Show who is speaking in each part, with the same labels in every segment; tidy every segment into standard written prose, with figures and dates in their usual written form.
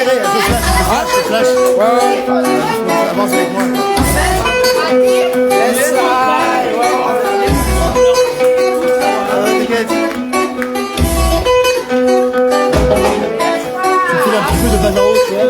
Speaker 1: tirer, je te flash. Avance avec moi.
Speaker 2: Laisse ça.
Speaker 1: T'inquiète. Tu me files un petit peu de bas en haut, tu vois.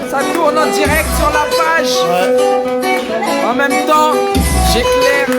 Speaker 2: Ça tourne en direct sur la page.
Speaker 1: Ouais.
Speaker 2: En même temps, j'éclaire